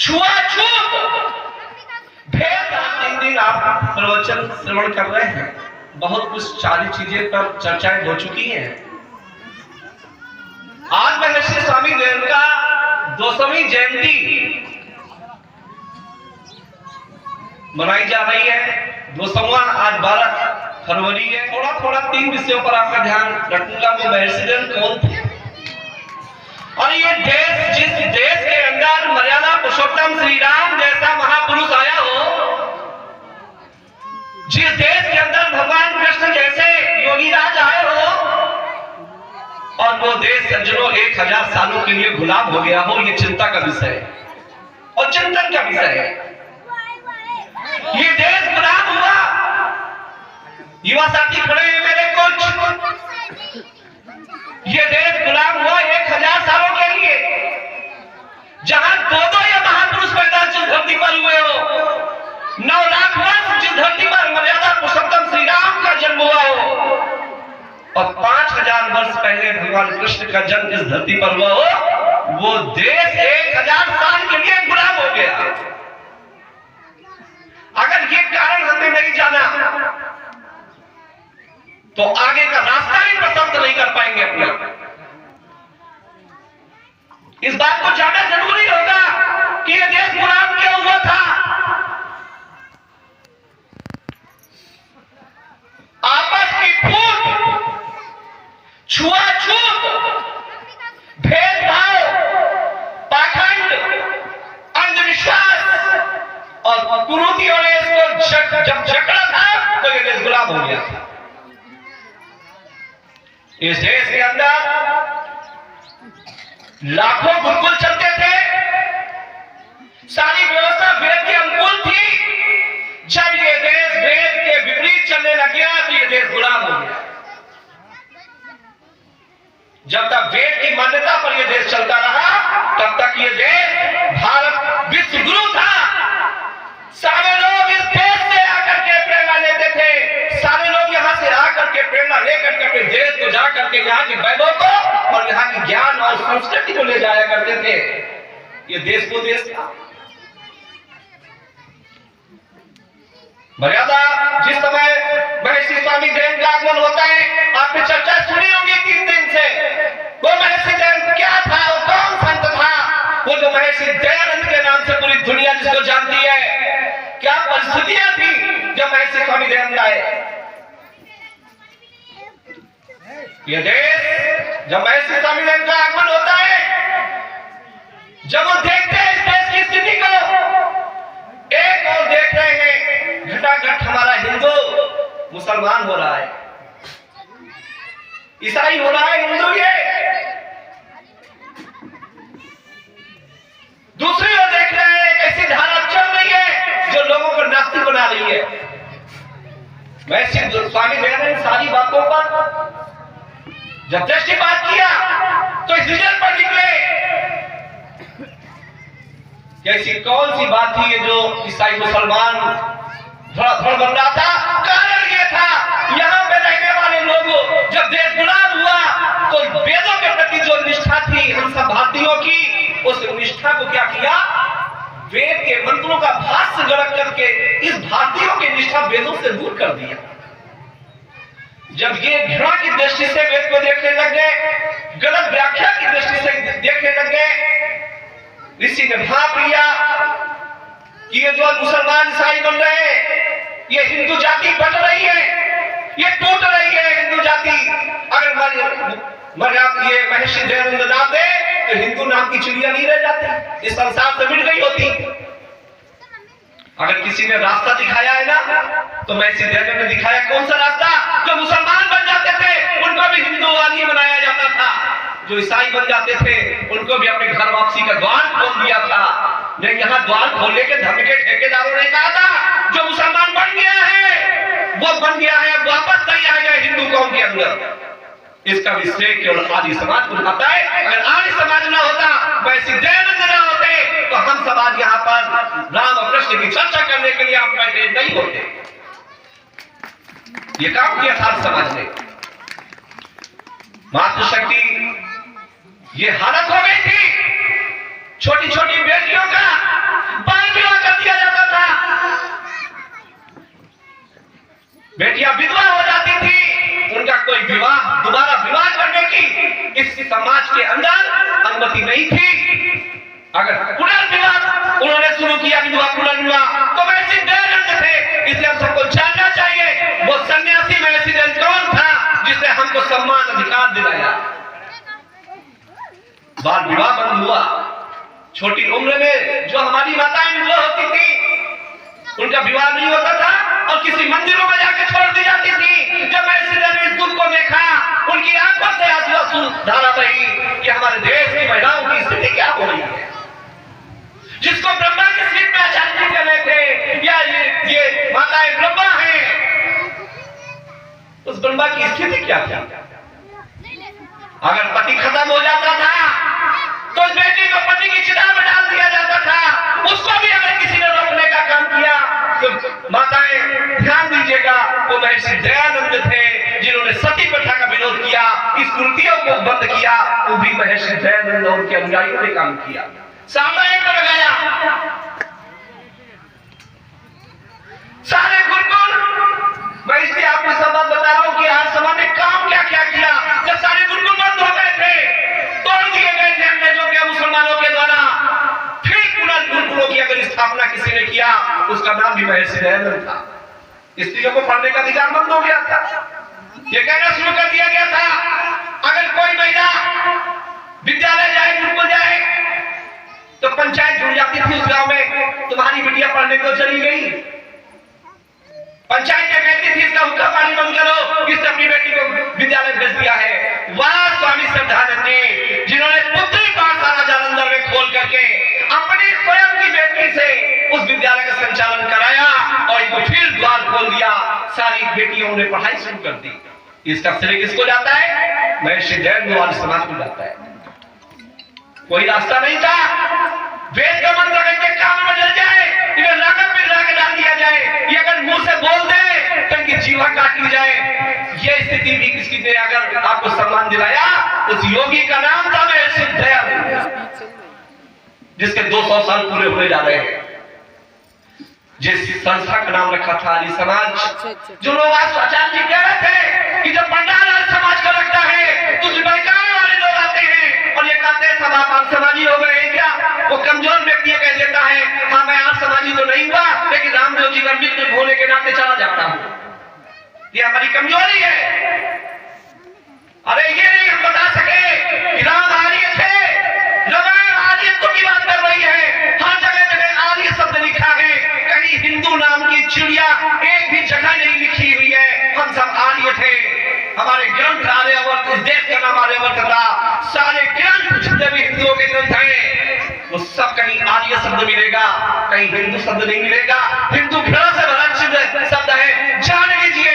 छुआछूत, भेदभाव। 3 दिन आप प्रवचन श्रवण कर रहे हैं, बहुत कुछ सारी चीजें पर चर्चाएं हो चुकी हैं। आज महर्षि स्वामी दयानंद का 200वीं जयंती मनाई जा रही है। 200वां आज 12 फरवरी है। थोड़ा 3 विषयों पर आपका ध्यान रखूंगा। वो महर्षि दयानंद कौन थे और ये देश, जिस देश के अंदर मर्यादा पुरुषोत्तम श्री राम जैसा महापुरुष आया हो, जिस देश के अंदर भगवान कृष्ण जैसे योगी राज आए हो, और वो देश सज्जनों 1000 सालों के लिए गुलाम हो गया हो, ये चिंता का विषय है और चिंतन का विषय है। ये देश गुलाम हुआ। युवा साथी खड़े हैं मेरे कुछ। ये देश गुलाम हुआ 1000 सालों के लिए, जहां 2 ये महापुरुष पैदा जिस धरती पर हुए हो, 9 लाख वर्ष जिस धरती पर मर्यादा पुरुषोत्तम श्री राम का जन्म हुआ हो, और 5000 वर्ष पहले भगवान कृष्ण का जन्म इस धरती पर हुआ हो, वो देश 1000 साल के लिए गुलाम हो गया। अगर ये कारण हमने नहीं जाना तो आगे का रास्ता भी प्रशस्त नहीं कर पाएंगे अपना। इस बात को जानना जरूरी होगा कि ये देश गुलाम क्यों हुआ था। आपस की फूट, छुआछूत, भेदभाव, पाखंड, अंधविश्वास और कुरीतियों ने इसको जब जकड़ा था तो ये देश गुलाम हो गया था। इस देश के अंदर लाखों गुरुकुल चलते थे, सारी व्यवस्था वेद के अनुकूल थी। जब ये देश वेद के विपरीत चलने लग गया तो ये देश गुलाम हो गया। जब तक वेद की मान्यता पर यह देश चलता रहा, तब तक ये देश भारत विश्व गुरु था। सारे लोग इस देश से आकर के प्रेरणा लेते थे। सारे लोग यहां से आकर के प्रेरणा लेकर के अपने देश को जाकर के यहाँ के वैभव को और यहाँ की ज्ञान और संस्कृति को ले जाया करते थे। ये देश को देश था। मर्यादा जिस समय महर्षि स्वामी दयानंद का आगमन होता है, आपने चर्चा सुनी होगी 3 दिन से। वो महर्षि दयानंद क्या था, वो कौन संत था, वो जो महर्षि दयानंद के नाम से पूरी दुनिया जिसको जानती है। क्या परिस्थितियां थी जब महर्षि स्वामी दयानंद आए। ये देश जब महर्षि स्वामी दयानंद का आगमन होता है, जब वो देखते हैं इस देश की स्थिति को, एक और देख रहे हैं घटाघट हमारा हिंदू मुसलमान हो रहा है, ईसाई हो रहा है, हिंदू ये। दूसरी ओर देख रहे हैं ऐसी धारा चल रही है जो लोगों को नास्तिक बना रही है। महर्षि स्वामी दयानंद सारी बातों पर जब दृष्टिपात किया तो इस रिजल्ट पर निकले कैसी कौन सी बात थी ये जो ईसाई मुसलमान धड़ाधड़ बन रहा था। कारण ये था, यहाँ पे रहने वाले लोगों, जब देश गुलाम हुआ तो वेदों के प्रति जो निष्ठा थी हम सब भारतीयों की, उस निष्ठा को क्या किया, वेद के मंत्रों का भाष्य गलत करके इस भारतीयों की निष्ठा वेदों से दूर कर दिया। जब ये घृणा की दृष्टि से वेद को देखने लग गए, गलत व्याख्या की दृष्टि से देखने लग गए, ऋषि ने भाप लिया कि ये जो मुसलमान ईसाई बन रहे हैं, ये हिंदू जाति बन रही है, ये टूट रही है हिंदू जाति। अगर ये महर्षि दयानंद नाम दे तो हिंदू नाम की चिड़िया नहीं रह जाती, इस संसार से मिट गई होती। अगर किसी ने रास्ता दिखाया है ना, तो महर्षि दयानंद ने दिखाया। कौन सा रास्ता? जो मुसलमान बन जाते थे उनको भी हिंदूवादी बनाया जाता था, जो ईसाई बन जाते थे उनको भी अपने घर वापसी का द्वार खोल दिया था। नहीं, यहाँ द्वार खोलने के धर्म के ठेकेदारों ने कहा था जो मुसलमान बन गया है वो बन गया है, वापस नहीं आएगा हिंदू कौम के अंदर। इसका भी श्रेय केवल आदि समाज को जाता है। अगर आदि समाज ना होता, महर्षि दयानंद ना होते, तो हम सब आज यहाँ पर राम और कृष्ण की चर्चा करने के लिए आप बैठे नहीं होते। ये काम किया था समाज ने। मातृशक्ति ये हालत हो गई थी छोटी छोटी बेटियों का बाल विवाह कर दिया जाता था। बेटियां विधवा हो जाती थी, उनका कोई दोबारा विवाह करने की इस समाज के अंदर अनुमति नहीं थी। अगर पुनर्विवाह उन्होंने शुरू किया, विधवा पुनर्विवाह, तो महर्षि दयानंद थे। इसलिए हम सबको जानना चाहिए वो सन्यासी महर्षि दयानंद कौन था जिसने हमको सम्मान अधिकार दिलाया। बाल विवाह बंद हुआ। छोटी उम्र में जो हमारी माताएं विधवा होती थी उनका विवाह नहीं होता था और किसी मंदिरों में जाकर छोड़ दी जाती थी। जब महर्षि दयानंद ने इस दुख को देखा, उनकी आंखों से आंसू धारा बही कि हमारे देश की महिलाओं की स्थिति क्या हो रही है। जिसको ब्रह्मा के सीट में आचार्य कर रहे थे, या ये माताएं ब्रह्मा हैं, उस ब्रह्मा की स्थिति क्या थी। अगर पति खत्म हो जाता था तो उस बेटी को पति की चिता में डाल दिया जाता था। उसको भी अगर किसी ने रोकने का काम किया तो माताएं ध्यान दीजिएगा, वो महर्षि दयानंद थे जिन्होंने सती प्रथा का विरोध किया, इस कुरीतियों को बंद किया। वो भी महर्षि दयानंद और उनके अनुयायियों ने काम किया। सामने एक लगाया सारे गुरुकुल। मैं इसलिए आपको सब बात बता रहा हूं कि आज समाज ने काम क्या क्या किया। जब सारे गुरुकुल बंद हो गए थे, तोड़ दिए गए थे अंग्रेजों के, मुसलमानों के द्वारा, फिर पुनः गुरुकुलों की अगर स्थापना किसी ने किया, उसका नाम भी महर्षि दयानंद था। स्त्रियों को पढ़ने का अधिकार बंद हो गया था। ये कहना शुरू कर दिया गया था अगर कोई महिला विद्यालय जाए, गुरुकुल जाए, तो पंचायत जुड़ जाती थी उस गांव में, तुम्हारी बिटिया पढ़ने को चली गई। पंचायत क्या कहती थी, इसका हुक्का पानी बंद करो, इसने अपनी बेटी को विद्यालय भेज दिया है। वाह स्वामी श्रद्धानंद जी, जिन्होंने पुत्री पाठशाला जालंधर में खोल करके अपनी स्वयं की बेटी से उस विद्यालय का संचालन कराया और इनको फिर द्वार खोल दिया। सारी बेटियों ने पढ़ाई शुरू कर दी। इसका श्रेय किसको जाता है? महर्षि दयानंद वाले समाज को जाता है। कोई रास्ता नहीं था। वेद का मंत्र अगर कान में डल जाए, इन्हें लागत में लाके डाल दिया जाए, ये अगर मुंह से बोल दे तो इनकी जीवा काट ली जाए। ये स्थिति भी किसकी ने अगर आपको सम्मान दिलाया, उस योगी का नाम था महर्षि दयानंद, जिसके 200 साल पूरे होने जा रहे हैं। जिस संस्था का नाम रखा था आर्य समाज, जो लोग आज आचार्य जी कह रहे थे कि जब पंडाल आर्य समाज का लगता है तो बहकाने वाले लोग आते हैं और ये कहते हैं सब आप समाजी हो गए हैं क्या। वो कमजोर व्यक्ति कह देता है हाँ मैं आज समाजी तो नहीं हुआ, लेकिन रामदेव जी का मित्र होने के नाते चला जाता हूं। ये हमारी कमजोरी है। अरे ये नहीं हम बता सके कि राम आर्य थे, रामायण आर्यत्व की बात कर रही है। हर जगह जगह आर्य शब्द लिखा है, कहीं हिंदू नाम की चिड़िया एक भी जगह नहीं लिखी हुई है। हम सब आर्य थे। हमारे ग्रंथ आर्यवर्त, इस देश का नाम आर्यवर्त था। सारे ग्रंथ जितने भी हिंदुओं के ग्रंथ हैं वो सब कहीं आर्य शब्द मिलेगा, कहीं हिंदू शब्द नहीं मिलेगा। हिंदू घृणा से भरा शब्द है, जान लीजिए।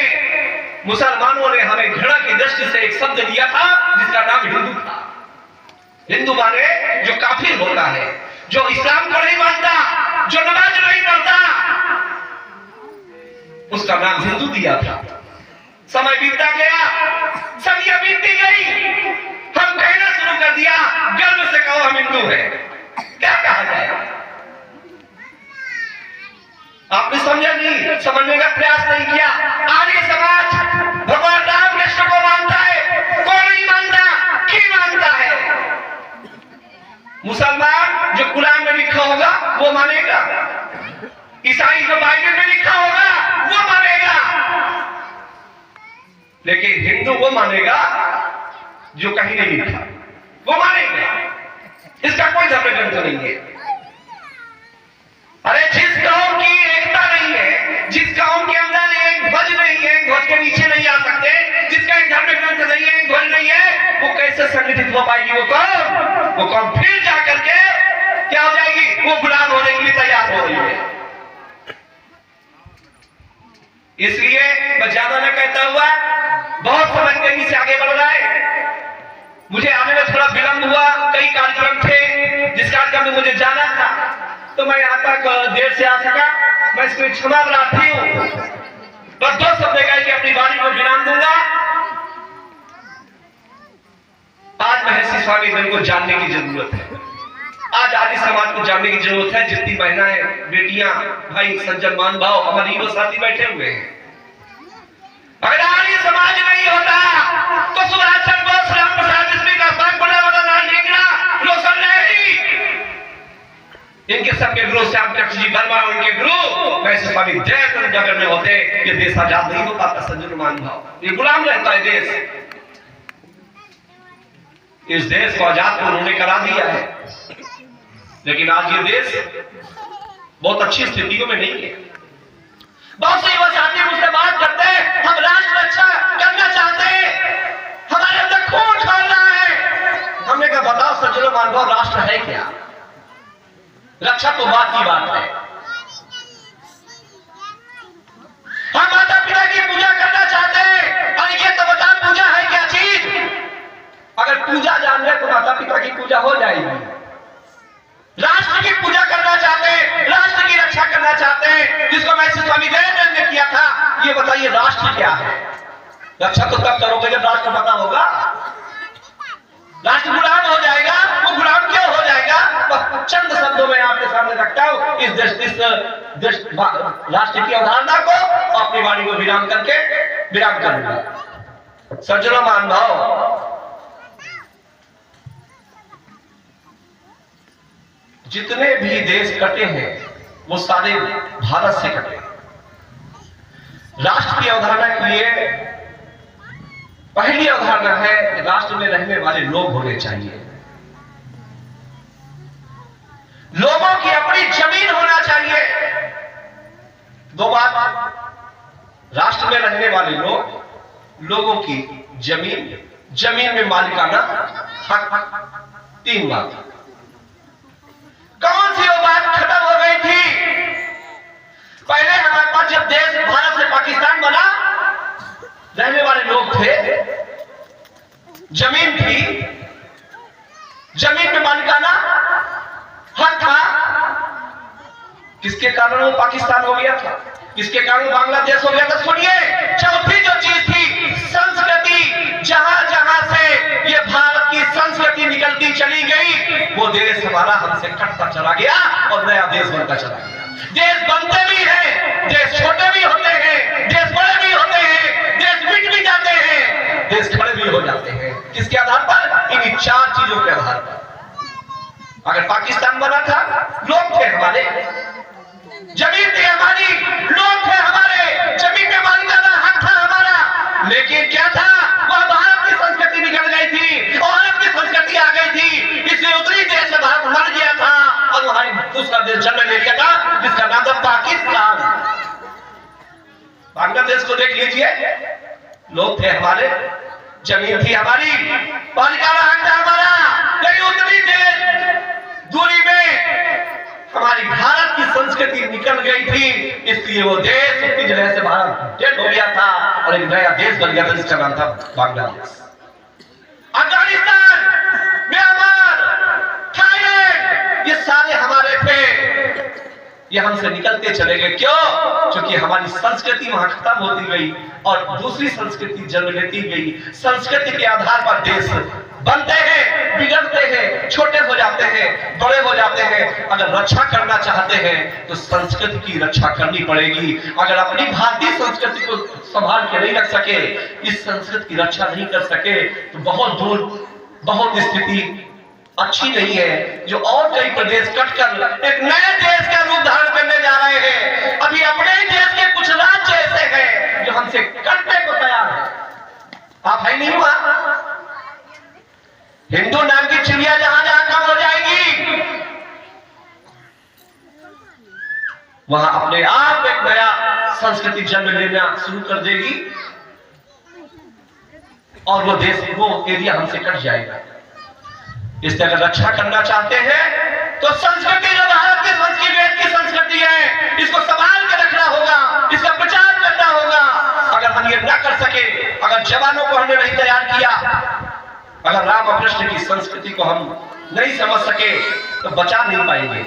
मुसलमानों ने हमें घृणा की दृष्टि से एक शब्द दिया था जिसका नाम हिंदू था। हिंदू माने जो काफिर होता है, जो इस्लाम को नहीं मानता, जो नमाज नहीं पढ़ता, उसका नाम हिंदू दिया था। समय बीतता गया, सदियां बीतती गई, हम कहना शुरू कर दिया गर्व से कहो हम हिंदू हैं। क्या कहा जाए? आपने समझा नहीं, समझने का प्रयास नहीं किया। आर्य समाज भगवान राम कृष्ण को मानता है, कौन नहीं मानता? क्यों मानता है? मुसलमान जो कुरान में लिखा होगा वो मानेगा, ईसाई जो बाइबल में लिखा होगा वो मानेगा, लेकिन हिंदू वो मानेगा जो कहीं नहीं लिखा, वो मानेगा। इसका कोई धर्म ग्रंथ नहीं है। अरे जिस कौम की एकता नहीं है, जिस कौम के अंदर एक ध्वज नहीं है, ध्वज के नीचे नहीं आ सकते, जिसका एक धर्म ग्रंथ नहीं है, एक ध्वज नहीं है, वो कैसे संगठित हो पाएगी? वो कौम फिर जाकर के क्या हो जाएगी? वो गुलाम होने के लिए तैयार हो रही है। इसलिए मैं ज्यादा न कहता हुआ बहुत समय तेजी से आगे बढ़ रहा है। मुझे आने में थोड़ा विलंब हुआ, कई कार्यक्रम थे जिस कार्यक्रम में मुझे जाना था, तो मैं यहाँ तक देर से आ सका। मैं इसको क्षमा प्रार्थी हूँ। बस 2 शब्द कह के अपनी वाणी को विराम दूंगा। आज महर्षि स्वामी को जानने की जरूरत है। आज आदि समाज को जानने की जरूरत है। जितनी महिलाएं, बेटियां, भाई, सज्जन मान भाव, हमारे युवा साथी बैठे हुए हैं। अगर आर्य समाज नहीं होता तो सुभाष चंद्र बोस, राम प्रसाद बिस्मिल का लाल ढींगरा, रोशन लहरी, इनके सबके गुरु श्याम कृष्ण जी वर्मा, उनके गुरु वैसे स्वामी दयानंद अगर में होते, ये देश आजाद नहीं हो पाता। सज्जन मान भाव, ये गुलाम रहता है देश। इस देश को आजाद तो उन्होंने करा दिया है, लेकिन आज ये देश बहुत अच्छी स्थितियों में नहीं है। बहुत से युवा साथी मुझसे बात करते हैं, हम राष्ट्र रक्षा करना चाहते हैं, हमारे अंदर खून खौल रहा है। हमने कहा बताओ सज्जनों मान भाव, राष्ट्र है क्या? रक्षा तो बात की बात है। हम माता पिता की पूजा करना चाहते हैं, और ये तो बता पूजा है क्या चीज? अगर पूजा जान ले तो माता पिता की पूजा हो जाएगी। राष्ट्र की पूजा करना चाहते हैं, राष्ट्र की रक्षा करना चाहते हैं, जिसको मैं स्वामी दयानंद ने किया था। ये बताइए राष्ट्र क्या है? रक्षा तो तब करोगे जब राष्ट्र पता होगा। राष्ट्र गुलाम हो जाएगा, वो गुलाम क्यों हो जाएगा? तो चंद शब्दों में आपके सामने रखता हूं इस राष्ट्र की अवधारणा को, अपनी वाणी को विराम करूंगा। सज्जनों मान भाव, जितने भी देश कटे हैं वो सारे भारत से कटे। राष्ट्र की अवधारणा के लिए पहली अवधारणा है कि राष्ट्र में रहने वाले लोग होने चाहिए। लोगों की अपनी जमीन होना चाहिए। दो बात, राष्ट्र में रहने वाले लोग, लोगों की जमीन, जमीन में मालिकाना हक। तीन बात। कौन सी वो बात खत्म हो गई थी? पहले हमारे पास जब देश भारत से पाकिस्तान बना, रहने वाले लोग थे, जमीन थी, जमीन में मालिकाना हक था। किसके कारण वो पाकिस्तान हो गया था? किसके कारण बांग्लादेश हो गया था? सुनिए, चौथी जो चीज थी संस्कृति, जहां जहां से ये भारत की संस्कृति निकलती चली गई, वो देश हमारा हमसे कटता चला गया और नया देश बनता चला गया। देश बनते भी हैं, देश छोटे भी होते हैं, देश बड़े भी होते हैं, देश मिट भी जाते हैं, देश खड़े भी हो जाते हैं। किसके आधार पर? इन चार चीजों के आधार पर। अगर पाकिस्तान बना था, लोग थे हमारे, जमीन थी हमारी, लोग थे हमारे, जमीन में मालिकाना हक था हमारा, लेकिन क्या था? वह भारत की संस्कृति निकल गई थी, भारत की संस्कृति आ गई थी, इसलिए उत्तरी देश से भारत मर गया था और वहां दूसरा देश जन्म ले लिया था जिसका नाम था पाकिस्तान। बांग्लादेश को देख लीजिए, लोग थे हमारे, जमीन थी हमारी, मालिकाना हक था हमारा, लेकिन उत्तरी देश दूरी में हमारी भारत की संस्कृति निकल गई थी, इसलिए वो देश उसकी जगह से भारत डेड हो गया था और एक नया देश बन गया था जिसका नाम था बांग्लादेश। अफगानिस्तान, म्यांमार, थाईलैंड, ये सारे हमारे थे, ये हमसे निकलते चले गए। क्यों? क्योंकि हमारी संस्कृति वहां खत्म होती गई और दूसरी संस्कृति जन्म लेती गई। संस्कृति के आधार पर देश बनते हैं, बिगड़ते हैं, छोटे हो जाते हैं, बड़े हो जाते हैं। अगर रक्षा करना चाहते हैं तो संस्कृति की रक्षा करनी पड़ेगी। अगर अपनी भारतीय संस्कृति को संभाल के नहीं रख सके, इस संस्कृति की रक्षा नहीं कर सके, तो बहुत दूर, बहुत स्थिति अच्छी नहीं है। जो और कई प्रदेश कटकर एक नए देश का रूप धारण करने जा रहे हैं। अभी अपने देश के कुछ राज्य ऐसे हैं जो हमसे कटने को तैयार है। आप है नहीं हुआ? हिंदू नाम की चिड़िया जहां जहां कम हो जाएगी, वहां अपने आप एक नया संस्कृति जन्म लेना शुरू कर देगी और वो देश, वो एरिया हमसे कट जाएगा। इसलिए अगर रक्षा करना चाहते हैं तो संस्कृति जो भारत की संस्कृति, वेद की संस्कृति है, इसको संभाल के रखना होगा, इसका प्रचार करना होगा। अगर हम ये ना कर सके, अगर जवानों को हमने नहीं तैयार किया, अगर राम और कृष्ण की संस्कृति को हम नहीं समझ सके, तो बचा नहीं पाएंगे।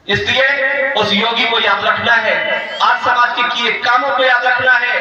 इसलिए उस योगी को याद रखना है, आज समाज के किए कामों को याद रखना है।